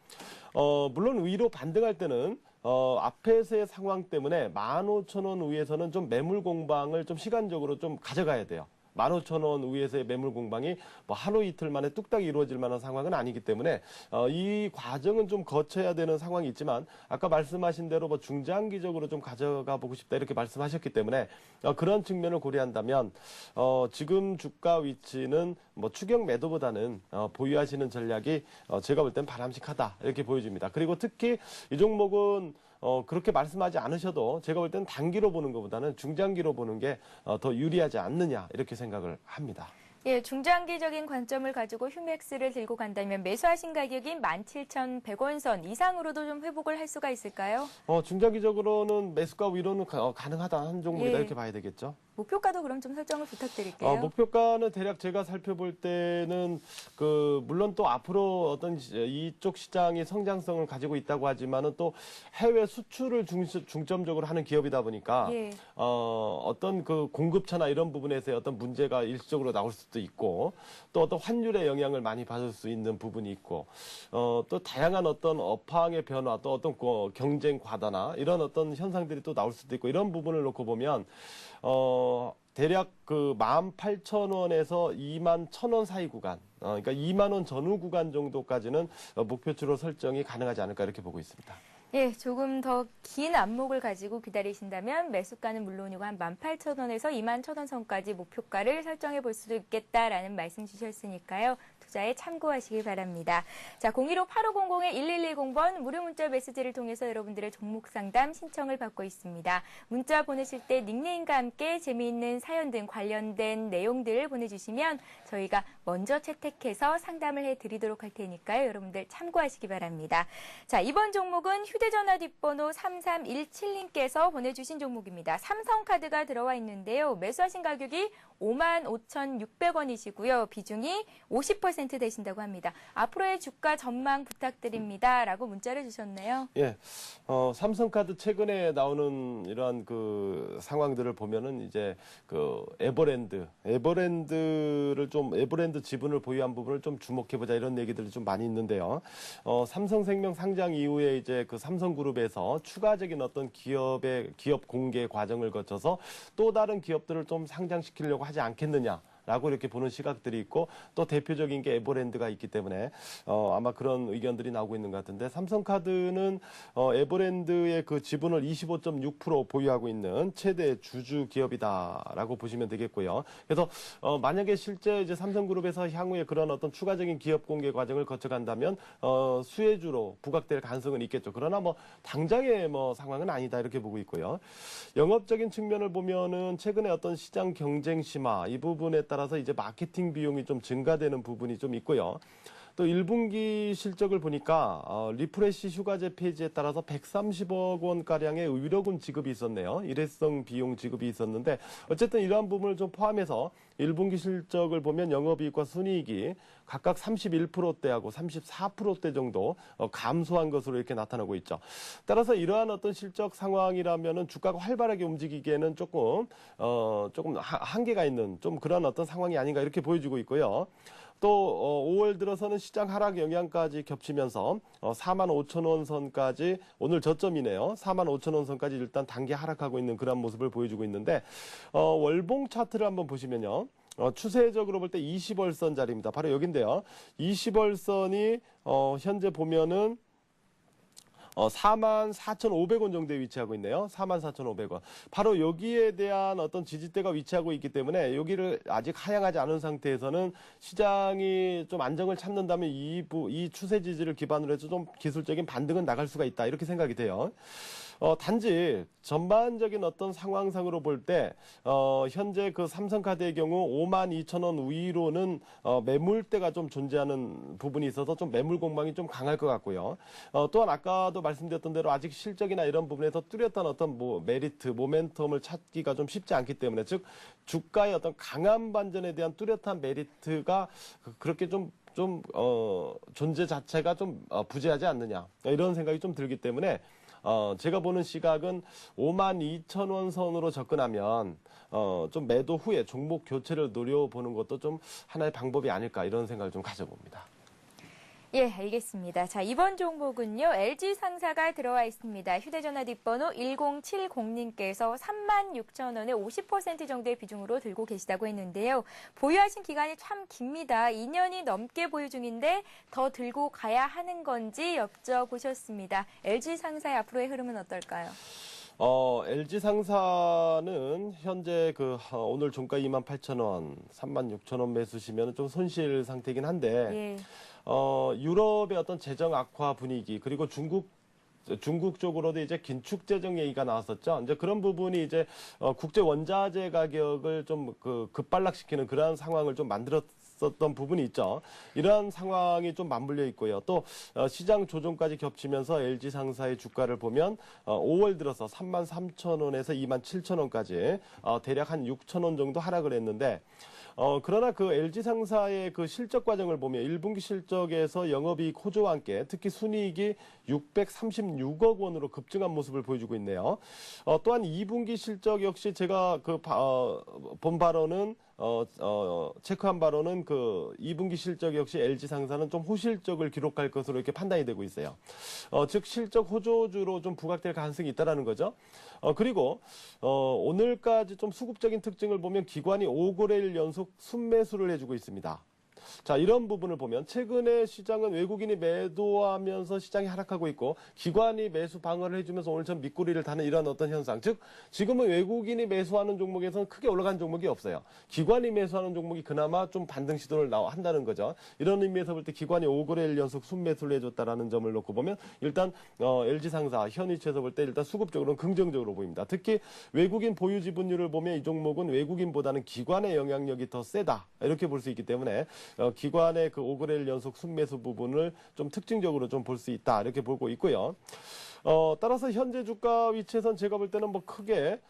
물론 위로 반등할 때는 앞에서의 상황 때문에 15,000원 위에서는 좀 매물 공방을 좀 시간적으로 좀 가져가야 돼요. 15,000원 위에서의 매물 공방이 뭐 하루 이틀 만에 뚝딱 이루어질 만한 상황은 아니기 때문에 이 과정은 좀 거쳐야 되는 상황이 있지만 아까 말씀하신 대로 뭐 중장기적으로 좀 가져가 보고 싶다 이렇게 말씀하셨기 때문에 그런 측면을 고려한다면 지금 주가 위치는 뭐 추격 매도보다는 보유하시는 전략이 제가 볼 땐 바람직하다 이렇게 보여집니다. 그리고 특히 이 종목은 그렇게 말씀하지 않으셔도 제가 볼 때는 단기로 보는 것보다는 중장기로 보는 게 더 유리하지 않느냐 이렇게 생각을 합니다. 예, 중장기적인 관점을 가지고 휴맥스를 들고 간다면 매수하신 가격인 17,100원 선 이상으로도 좀 회복을 할 수가 있을까요? 중장기적으로는 매수가 위로는 가능하다 한 종목이다 예. 이렇게 봐야 되겠죠. 목표가도 그럼 좀 설정을 부탁드릴게요. 목표가는 대략 제가 살펴볼 때는 물론 또 앞으로 어떤 이쪽 시장이 성장성을 가지고 있다고 하지만은 또 해외 수출을 중점적으로 하는 기업이다 보니까 예. 어떤 그 공급처나 이런 부분에서의 어떤 문제가 일시적으로 나올 수도 있고 또 어떤 환율의 영향을 많이 받을 수 있는 부분이 있고 또 다양한 어떤 업황의 변화 또 어떤 경쟁 과다나 이런 어떤 현상들이 또 나올 수도 있고 이런 부분을 놓고 보면 대략 그 18,000원에서 21,000원 사이 구간, 그러니까 2만 원 전후 구간 정도까지는 목표치로 설정이 가능하지 않을까 이렇게 보고 있습니다. 예, 조금 더 긴 안목을 가지고 기다리신다면 매수가는 물론이고 한 18,000원에서 21,000원 선까지 목표가를 설정해 볼 수도 있겠다라는 말씀 주셨으니까요. 투자에 참고하시기 바랍니다. 자, 015-8500-1110번 무료 문자 메시지를 통해서 여러분들의 종목 상담 신청을 받고 있습니다. 문자 보내실 때 닉네임과 함께 재미있는 사연 등 관련된 내용들을 보내주시면 저희가 먼저 채택해서 상담을 해드리도록 할 테니까요. 여러분들 참고하시기 바랍니다. 자, 이번 종목은 휴대전화 뒷번호 3317님께서 보내주신 종목입니다. 삼성카드가 들어와 있는데요. 매수하신 가격이 55,600원이시고요. 비중이 50% 되신다고 합니다. 앞으로의 주가 전망 부탁드립니다. 라고 문자를 주셨네요. 예. 삼성카드 최근에 나오는 이러한 그 상황들을 보면은 이제 그 에버랜드를 좀 에버랜드 지분을 보유한 부분을 좀 주목해보자 이런 얘기들이 좀 많이 있는데요. 삼성생명 상장 이후에 이제 그 삼성그룹에서 추가적인 어떤 기업 공개 과정을 거쳐서 또 다른 기업들을 좀 상장시키려고 하지 않겠느냐. 라고 이렇게 보는 시각들이 있고 또 대표적인 게 에버랜드가 있기 때문에 아마 그런 의견들이 나오고 있는 것 같은데 삼성카드는 에버랜드의 그 지분을 25.6% 보유하고 있는 최대 주주 기업이다라고 보시면 되겠고요. 그래서 만약에 실제 이제 삼성그룹에서 향후에 그런 어떤 추가적인 기업 공개 과정을 거쳐간다면 수혜주로 부각될 가능성은 있겠죠. 그러나 뭐 당장의 뭐 상황은 아니다 이렇게 보고 있고요. 영업적인 측면을 보면은 최근에 어떤 시장 경쟁 심화 이 부분에 따라서 이제 마케팅 비용이 좀 증가되는 부분이 좀 있고요. 또 1분기 실적을 보니까 리프레시 휴가제 폐지에 따라서 130억 원가량의 의료금 지급이 있었네요. 일회성 비용 지급이 있었는데 어쨌든 이러한 부분을 좀 포함해서 1분기 실적을 보면 영업이익과 순이익이 각각 31%대하고 34%대 정도 감소한 것으로 이렇게 나타나고 있죠. 따라서 이러한 어떤 실적 상황이라면은 주가가 활발하게 움직이기에는 조금 한계가 있는 좀 그런 어떤 상황이 아닌가 이렇게 보여지고 있고요. 또 5월 들어서는 시장 하락 영향까지 겹치면서 4만 5천 원 선까지 오늘 저점이네요. 4만 5천 원 선까지 일단 단기 하락하고 있는 그런 모습을 보여주고 있는데 월봉 차트를 한번 보시면요. 추세적으로 볼 때 20월선 자리입니다. 바로 여긴데요. 20월선이 현재 보면은 44,500원 정도에 위치하고 있네요. 44,500원. 바로 여기에 대한 어떤 지지대가 위치하고 있기 때문에 여기를 아직 하향하지 않은 상태에서는 시장이 좀 안정을 찾는다면 이 추세 지지를 기반으로 해서 좀 기술적인 반등은 나갈 수가 있다. 이렇게 생각이 돼요. 단지 전반적인 어떤 상황상으로 볼 때 현재 그 삼성카드의 경우 52,000원 위로는 매물대가 좀 존재하는 부분이 있어서 좀 매물 공방이 좀 강할 것 같고요. 또한 아까도 말씀드렸던 대로 아직 실적이나 이런 부분에서 뚜렷한 어떤 메리트, 모멘텀을 찾기가 좀 쉽지 않기 때문에 즉 주가의 어떤 강한 반전에 대한 뚜렷한 메리트가 그렇게 존재 자체가 좀 부재하지 않느냐 이런 생각이 좀 들기 때문에 제가 보는 시각은 52,000원 선으로 접근하면 좀 매도 후에 종목 교체를 노려보는 것도 좀 하나의 방법이 아닐까 이런 생각을 좀 가져봅니다. 예, 알겠습니다. 자, 이번 종목은요, LG상사가 들어와 있습니다. 휴대전화 뒷번호 1070님께서 36,000원에 50% 정도의 비중으로 들고 계시다고 했는데요. 보유하신 기간이 참 깁니다. 2년이 넘게 보유 중인데 더 들고 가야 하는 건지 여쭤보셨습니다. LG상사의 앞으로의 흐름은 어떨까요? LG상사는 현재 오늘 종가 28,000원, 36,000원 매수시면 좀 손실 상태이긴 한데, 예. 유럽의 어떤 재정 악화 분위기, 그리고 중국 쪽으로도 이제 긴축 재정 얘기가 나왔었죠. 이제 그런 부분이 이제 국제 원자재 가격을 좀 급발락시키는 그러한 상황을 좀 만들었었던 부분이 있죠. 이러한 상황이 좀 맞물려 있고요. 또 시장 조정까지 겹치면서 LG상사의 주가를 보면 5월 들어서 33,000원에서 27,000원까지 대략 한 6,000원 정도 하락을 했는데 그러나 그 LG상사의 그 실적 과정을 보면 1분기 실적에서 영업이익 호조와 함께 특히 순이익이 636억 원으로 급증한 모습을 보여주고 있네요. 또한 2분기 실적 역시 제가 본 바로는 체크한 바로는 2분기 실적 역시 LG상사는 좀 호실적을 기록할 것으로 이렇게 판단이 되고 있어요. 즉 실적 호조주로 좀 부각될 가능성이 있다라는 거죠. 그리고 오늘까지 좀 수급적인 특징을 보면 기관이 5거래일 연속 순매수를 해주고 있습니다. 자, 이런 부분을 보면 최근에 시장은 외국인이 매도하면서 시장이 하락하고 있고 기관이 매수 방어를 해주면서 오늘 좀 밑구리를 다는 이런 어떤 현상. 즉 지금은 외국인이 매수하는 종목에서는 크게 올라간 종목이 없어요. 기관이 매수하는 종목이 그나마 좀 반등 시도를 한다는 거죠. 이런 의미에서 볼 때 기관이 5거래일 연속 순매수를 해줬다라는 점을 놓고 보면 일단 LG상사 현 위치에서 볼 때 일단 수급적으로는 긍정적으로 보입니다. 특히 외국인 보유 지분율을 보면 이 종목은 외국인보다는 기관의 영향력이 더 세다 이렇게 볼 수 있기 때문에 기관의 그 5거래일 연속 순매수 부분을 좀 특징적으로 좀 볼 수 있다 이렇게 보고 있고요. 따라서 현재 주가 위치에선 제가 볼 때는 뭐 크게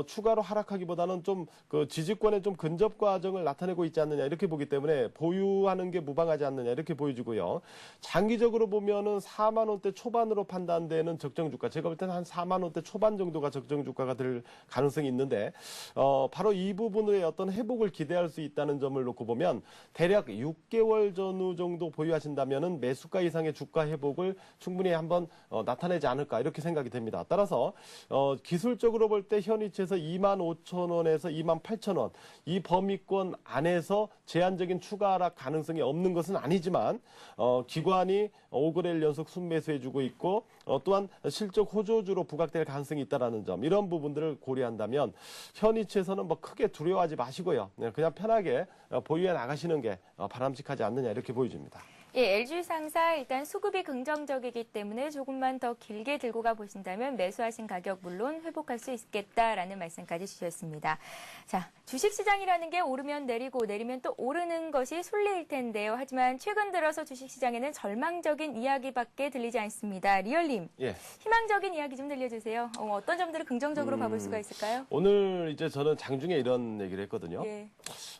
추가로 하락하기보다는 좀 그 지지권에 좀 근접 과정을 나타내고 있지 않느냐 이렇게 보기 때문에 보유하는 게 무방하지 않느냐 이렇게 보여지고요. 장기적으로 보면은 4만 원대 초반으로 판단되는 적정 주가 제가 볼 때는 한 4만 원대 초반 정도가 적정 주가가 될 가능성이 있는데 바로 이 부분의 어떤 회복을 기대할 수 있다는 점을 놓고 보면 대략 6개월 전후 정도 보유하신다면은 매수가 이상의 주가 회복을 충분히 한번 나타내지 않을까 않을까 이렇게 생각이 됩니다. 따라서 기술적으로 볼 때 현 위치에서 25,000원에서 28,000원 이 범위권 안에서 제한적인 추가 하락 가능성이 없는 것은 아니지만 기관이 5거래일 연속 순매수해주고 있고 또한 실적 호조주로 부각될 가능성이 있다는 점 이런 부분들을 고려한다면 현 위치에서는 뭐 크게 두려워하지 마시고요. 그냥 편하게 보유해 나가시는 게 바람직하지 않느냐 이렇게 보여집니다. 예, LG상사 일단 수급이 긍정적이기 때문에 조금만 더 길게 들고 가 보신다면 매수하신 가격 물론 회복할 수 있겠다라는 말씀까지 주셨습니다. 자, 주식시장이라는 게 오르면 내리고 내리면 또 오르는 것이 순리일 텐데요. 하지만 최근 들어서 주식시장에는 절망적인 이야기밖에 들리지 않습니다. 리얼님, 예. 희망적인 이야기 좀 들려주세요. 어떤 점들을 긍정적으로 봐볼 수가 있을까요? 오늘 이제 저는 장중에 이런 얘기를 했거든요. 예.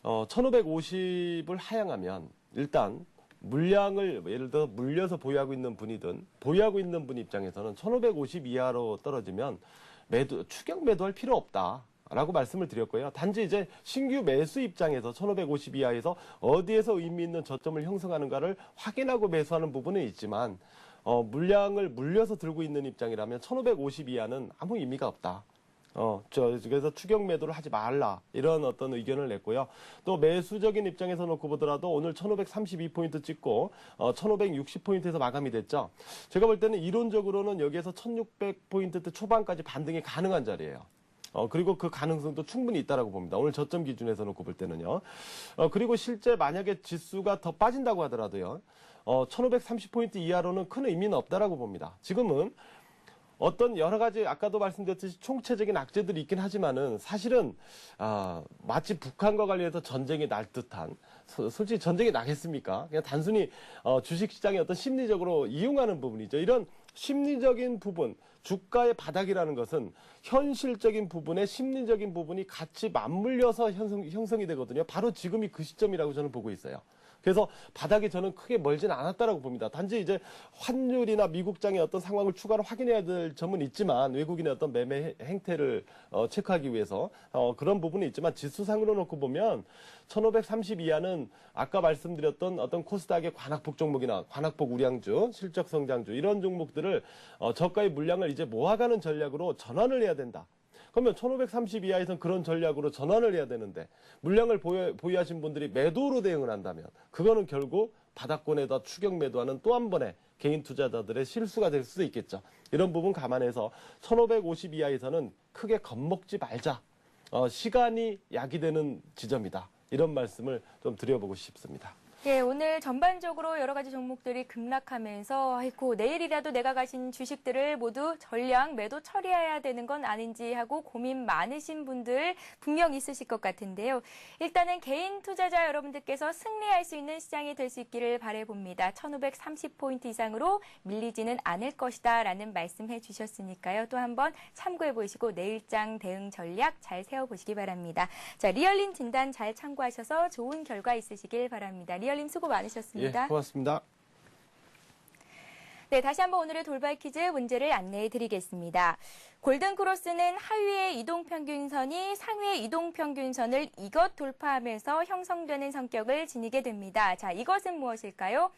1550을 하향하면 일단 물량을 예를 들어 물려서 보유하고 있는 분이든 보유하고 있는 분 입장에서는 1550 이하로 떨어지면 추격 매도할 필요 없다라고 말씀을 드렸고요. 단지 이제 신규 매수 입장에서 1550 이하에서 어디에서 의미 있는 저점을 형성하는가를 확인하고 매수하는 부분은 있지만 물량을 물려서 들고 있는 입장이라면 1550 이하는 아무 의미가 없다. 그래서 추격 매도를 하지 말라. 이런 어떤 의견을 냈고요. 또 매수적인 입장에서 놓고 보더라도 오늘 1532포인트 찍고, 1560포인트에서 마감이 됐죠. 제가 볼 때는 이론적으로는 여기에서 1600포인트 초반까지 반등이 가능한 자리예요. 그리고 그 가능성도 충분히 있다라고 봅니다. 오늘 저점 기준에서 놓고 볼 때는요. 그리고 실제 만약에 지수가 더 빠진다고 하더라도요. 1530포인트 이하로는 큰 의미는 없다라고 봅니다. 지금은 어떤 여러 가지 아까도 말씀드렸듯이 총체적인 악재들이 있긴 하지만은 사실은 마치 북한과 관련해서 전쟁이 날 듯한 솔직히 전쟁이 나겠습니까? 그냥 단순히 주식시장의 어떤 심리적으로 이용하는 부분이죠. 이런 심리적인 부분, 주가의 바닥이라는 것은 현실적인 부분에 심리적인 부분이 같이 맞물려서 형성이 되거든요. 바로 지금이 그 시점이라고 저는 보고 있어요. 그래서 바닥이 저는 크게 멀지는 않았다라고 봅니다. 단지 이제 환율이나 미국장의 어떤 상황을 추가로 확인해야 될 점은 있지만 외국인의 어떤 매매 행태를 체크하기 위해서 그런 부분이 있지만 지수상으로 놓고 보면 1530 이하는 아까 말씀드렸던 어떤 코스닥의 관악폭 종목이나 관악폭 우량주, 실적 성장주 이런 종목들을 저가의 물량을 이제 모아가는 전략으로 전환을 해야 된다. 그러면 1530 이하에선 그런 전략으로 전환을 해야 되는데 물량을 보유하신 분들이 매도로 대응을 한다면 그거는 결국 바닥권에다 추격 매도하는 또 한 번의 개인 투자자들의 실수가 될 수도 있겠죠. 이런 부분 감안해서 1550 이하에서는 크게 겁먹지 말자. 시간이 약이 되는 지점이다. 이런 말씀을 좀 드려보고 싶습니다. 예, 오늘 전반적으로 여러 가지 종목들이 급락하면서 아이고 내일이라도 내가 가진 주식들을 모두 전량 매도 처리해야 되는 건 아닌지 하고 고민 많으신 분들 분명 있으실 것 같은데요. 일단은 개인 투자자 여러분들께서 승리할 수 있는 시장이 될 수 있기를 바라봅니다. 1530포인트 이상으로 밀리지는 않을 것이다 라는 말씀해 주셨으니까요. 또 한번 참고해 보시고 내일장 대응 전략 잘 세워보시기 바랍니다. 자, 리얼린 진단 잘 참고하셔서 좋은 결과 있으시길 바랍니다. 리얼님 수고 많으셨습니다. 예, 고맙습니다. 네, 다시 한번 오늘의 돌발 퀴즈 문제를 안내해 드리겠습니다. 골든크로스는 하위의 이동평균선이 상위의 이동평균선을 이것 돌파하면서 형성되는 성격을 지니게 됩니다. 자, 이것은 무엇일까요?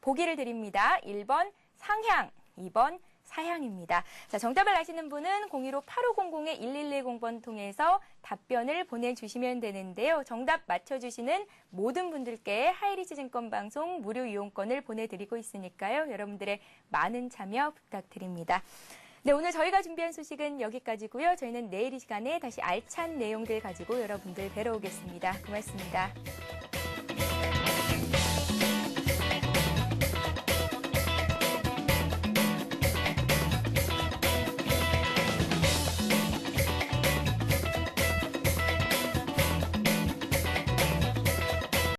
보기를 드립니다. 1번 상향, 2번 사향입니다. 자, 정답을 아시는 분은 015-8500-1110번 통해서 답변을 보내주시면 되는데요. 정답 맞춰주시는 모든 분들께 하이리스증권 방송 무료 이용권을 보내드리고 있으니까요. 여러분들의 많은 참여 부탁드립니다. 네, 오늘 저희가 준비한 소식은 여기까지고요. 저희는 내일 이 시간에 다시 알찬 내용들 가지고 여러분들 뵈러 오겠습니다. 고맙습니다.